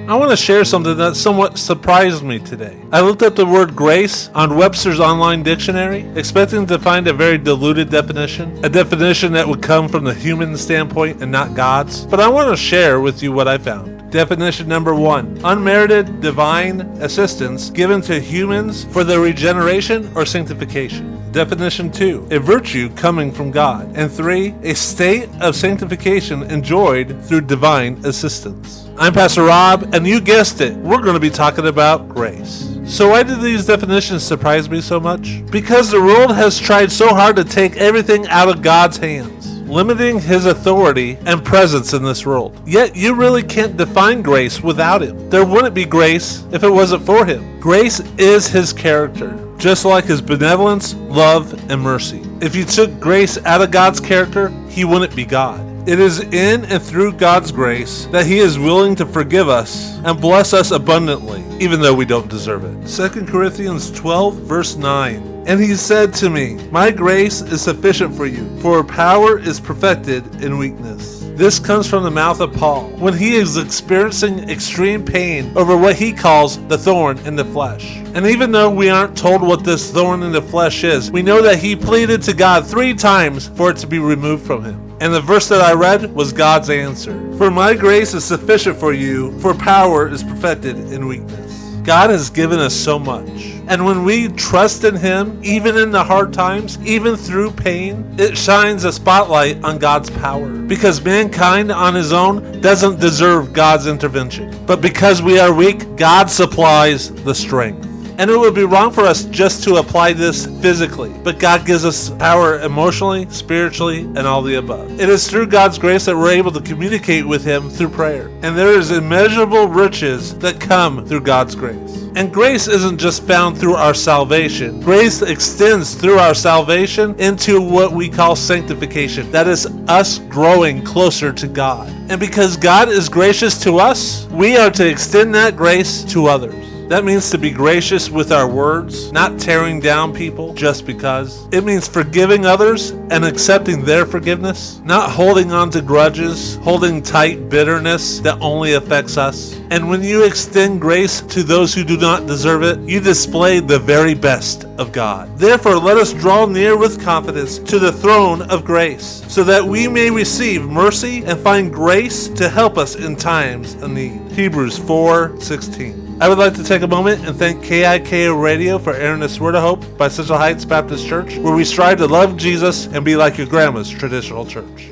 I want to share something that somewhat surprised me today. I looked up the word grace on Webster's online dictionary, expecting to find a very diluted definition, a definition that would come from the human standpoint and not God's. But I want to share with you what I found. Definition number 1, unmerited divine assistance given to humans for their regeneration or sanctification. Definition 2, a virtue coming from God. And 3, a state of sanctification enjoyed through divine assistance. I'm Pastor Rob, and you guessed it, we're going to be talking about grace. So why did these definitions surprise me so much? Because the world has tried so hard to take everything out of God's hands, limiting his authority and presence in this world. Yet you really can't define grace without him. There wouldn't be grace if it wasn't for him. Grace is his character, just like his benevolence, love, and mercy. If you took grace out of God's character, he wouldn't be God. It is in and through God's grace that he is willing to forgive us and bless us abundantly, even though we don't deserve it. 2 Corinthians 12, verse 9. And he said to me, my grace is sufficient for you, for power is perfected in weakness. This comes from the mouth of Paul when he is experiencing extreme pain over what he calls the thorn in the flesh. And even though we aren't told what this thorn in the flesh is, we know that he pleaded to God 3 times for it to be removed from him. And the verse that I read was God's answer. For my grace is sufficient for you, for power is perfected in weakness. God has given us so much. And when we trust in him, even in the hard times, even through pain, it shines a spotlight on God's power. Because mankind on his own doesn't deserve God's intervention. But because we are weak, God supplies the strength. And it would be wrong for us just to apply this physically, but God gives us power emotionally, spiritually, and all the above. It is through God's grace that we're able to communicate with him through prayer. And there is immeasurable riches that come through God's grace. And grace isn't just found through our salvation. Grace extends through our salvation into what we call sanctification. That is us growing closer to God. And because God is gracious to us, we are to extend that grace to others. That means to be gracious with our words, not tearing down people just because. It means forgiving others and accepting their forgiveness, not holding on to grudges, holding tight bitterness that only affects us. And when you extend grace to those who do not deserve it, you display the very best of God. Therefore, let us draw near with confidence to the throne of grace, so that we may receive mercy and find grace to help us in times of need. Hebrews 4:16. I would like to take a moment and thank KIKO Radio for airing this Word of Hope by Central Heights Baptist Church, where we strive to love Jesus and be like your grandma's traditional church.